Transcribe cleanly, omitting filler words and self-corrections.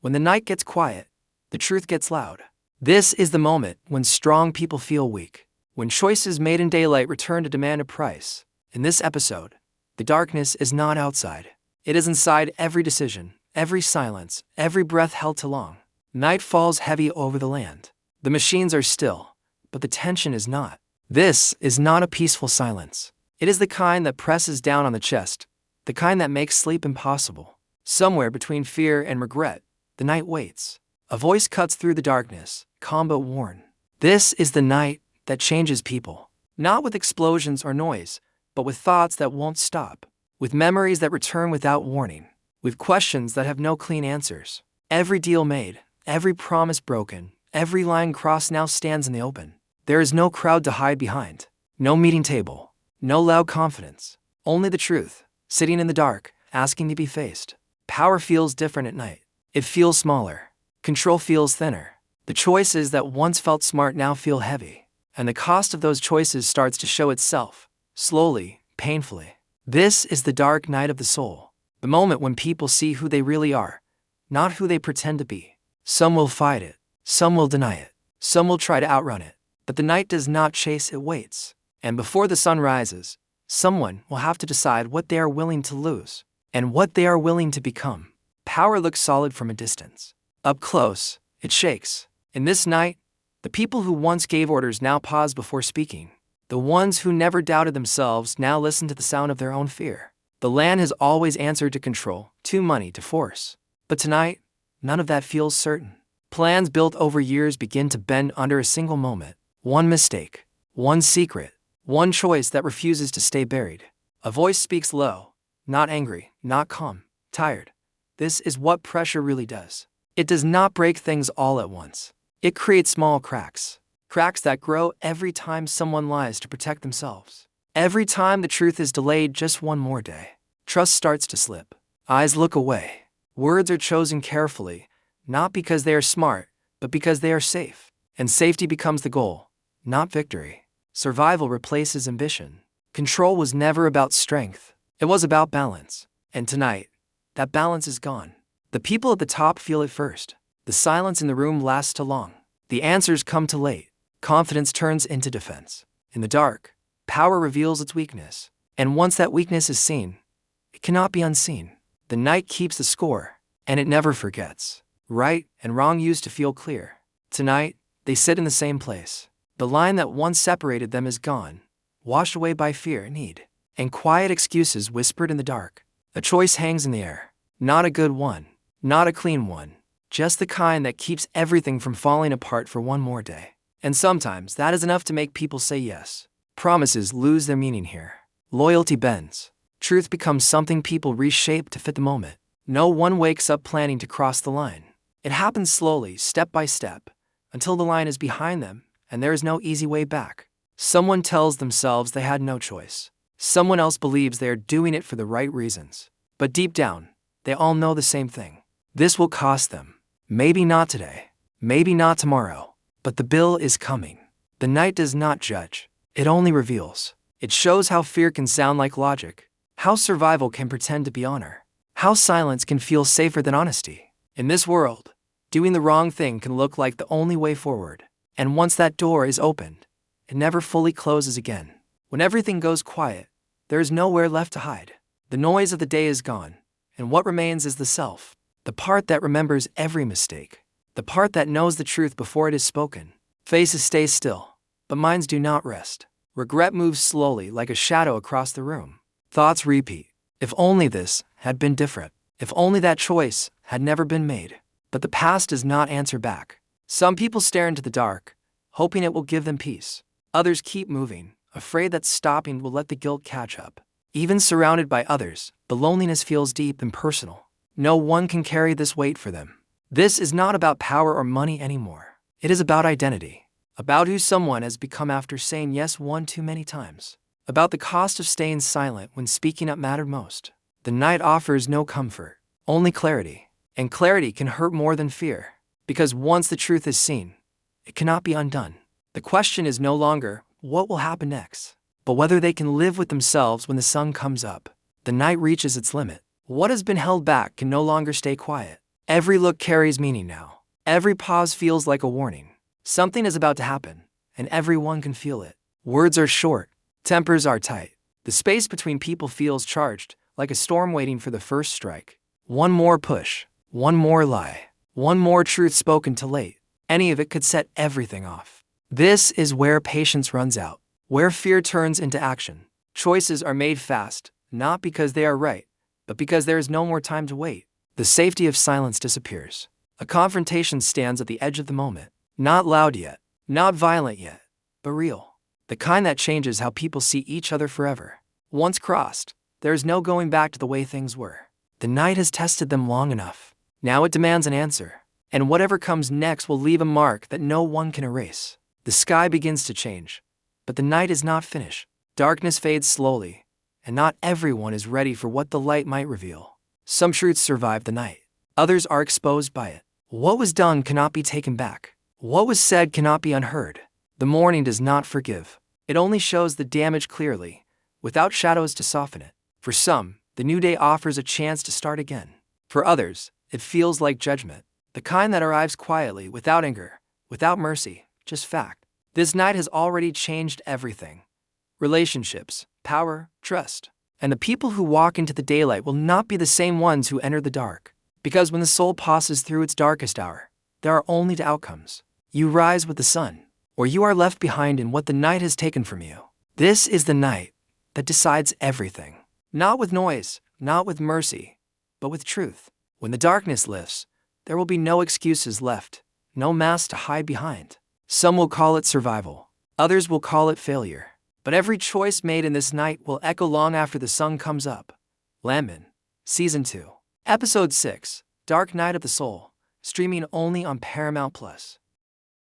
When the night gets quiet, the truth gets loud. This is the moment when strong people feel weak, when choices made in daylight return to demand a price. In this episode, the darkness is not outside. It is inside every decision, every silence, every breath held too long. Night falls heavy over the land. The machines are still, but the tension is not. This is not a peaceful silence. It is the kind that presses down on the chest, the kind that makes sleep impossible. Somewhere between fear and regret, the night waits. A voice cuts through the darkness, calm but worn. This is the night that changes people. Not with explosions or noise, but with thoughts that won't stop. With memories that return without warning. With questions that have no clean answers. Every deal made, every promise broken, every line crossed now stands in the open. There is no crowd to hide behind. No meeting table. No loud confidence. Only the truth, sitting in the dark, asking to be faced. Power feels different at night. It feels smaller. Control feels thinner. The choices that once felt smart now feel heavy. And the cost of those choices starts to show itself, slowly, painfully. This is the dark night of the soul. The moment when people see who they really are, not who they pretend to be. Some will fight it. Some will deny it. Some will try to outrun it. But the night does not chase, it waits. And before the sun rises, someone will have to decide what they are willing to lose and what they are willing to become. Power looks solid from a distance. Up close, it shakes. In this night, the people who once gave orders now pause before speaking. The ones who never doubted themselves now listen to the sound of their own fear. The land has always answered to control, to money, to force. But tonight, none of that feels certain. Plans built over years begin to bend under a single moment. One mistake, one secret, one choice that refuses to stay buried. A voice speaks low, not angry, not calm, tired. This is what pressure really does. It does not break things all at once. It creates small cracks. Cracks that grow every time someone lies to protect themselves. Every time the truth is delayed just one more day. Trust starts to slip. Eyes look away. Words are chosen carefully, not because they are smart, but because they are safe. And safety becomes the goal, not victory. Survival replaces ambition. Control was never about strength. It was about balance. And tonight, that balance is gone. The people at the top feel it first. The silence in the room lasts too long. The answers come too late. Confidence turns into defense. In the dark, power reveals its weakness. And once that weakness is seen, it cannot be unseen. The night keeps the score, and it never forgets. Right and wrong used to feel clear. Tonight, they sit in the same place. The line that once separated them is gone, washed away by fear and need, and quiet excuses whispered in the dark. A choice hangs in the air. Not a good one. Not a clean one, just the kind that keeps everything from falling apart for one more day. And sometimes that is enough to make people say yes. Promises lose their meaning here. Loyalty bends. Truth becomes something people reshape to fit the moment. No one wakes up planning to cross the line. It happens slowly, step by step, until the line is behind them and there is no easy way back. Someone tells themselves they had no choice. Someone else believes they are doing it for the right reasons. But deep down, they all know the same thing. This will cost them. Maybe not today, maybe not tomorrow, but the bill is coming. The night does not judge. It only reveals. It shows how fear can sound like logic, how survival can pretend to be honor, how silence can feel safer than honesty. In this world, doing the wrong thing can look like the only way forward. And once that door is opened, it never fully closes again. When everything goes quiet, there is nowhere left to hide. The noise of the day is gone, and what remains is the self. The part that remembers every mistake. The part that knows the truth before it is spoken. Faces stay still, but minds do not rest. Regret moves slowly like a shadow across the room. Thoughts repeat. If only this had been different. If only that choice had never been made. But the past does not answer back. Some people stare into the dark, hoping it will give them peace. Others keep moving, afraid that stopping will let the guilt catch up. Even surrounded by others, the loneliness feels deep and personal. No one can carry this weight for them. This is not about power or money anymore. It is about identity. About who someone has become after saying yes one too many times. About the cost of staying silent when speaking up mattered most. The night offers no comfort, only clarity. And clarity can hurt more than fear. Because once the truth is seen, it cannot be undone. The question is no longer what will happen next, but whether they can live with themselves when the sun comes up. The night reaches its limit. What has been held back can no longer stay quiet. Every look carries meaning now. Every pause feels like a warning. Something is about to happen, and everyone can feel it. Words are short, tempers are tight. The space between people feels charged, like a storm waiting for the first strike. One more push, one more lie, one more truth spoken too late. Any of it could set everything off. This is where patience runs out, where fear turns into action. Choices are made fast, not because they are right, but because there is no more time to wait. The safety of silence disappears. A confrontation stands at the edge of the moment. Not loud yet, not violent yet, but real. The kind that changes how people see each other forever. Once crossed, there is no going back to the way things were. The night has tested them long enough. Now it demands an answer. And whatever comes next will leave a mark that no one can erase. The sky begins to change, but the night is not finished. Darkness fades slowly, and not everyone is ready for what the light might reveal. Some truths survive the night. Others are exposed by it. What was done cannot be taken back. What was said cannot be unheard. The morning does not forgive. It only shows the damage clearly, without shadows to soften it. For some, the new day offers a chance to start again. For others, it feels like judgment, the kind that arrives quietly, without anger, without mercy, just fact. This night has already changed everything. Relationships, power, trust. And the people who walk into the daylight will not be the same ones who enter the dark. Because when the soul passes through its darkest hour, there are only two outcomes. You rise with the sun, or you are left behind in what the night has taken from you. This is the night that decides everything. Not with noise, not with mercy, but with truth. When the darkness lifts, there will be no excuses left, no mask to hide behind. Some will call it survival, others will call it failure. But every choice made in this night will echo long after the sun comes up. Landman, Season 2, Episode 6, Dark Night of the Soul, streaming only on Paramount+.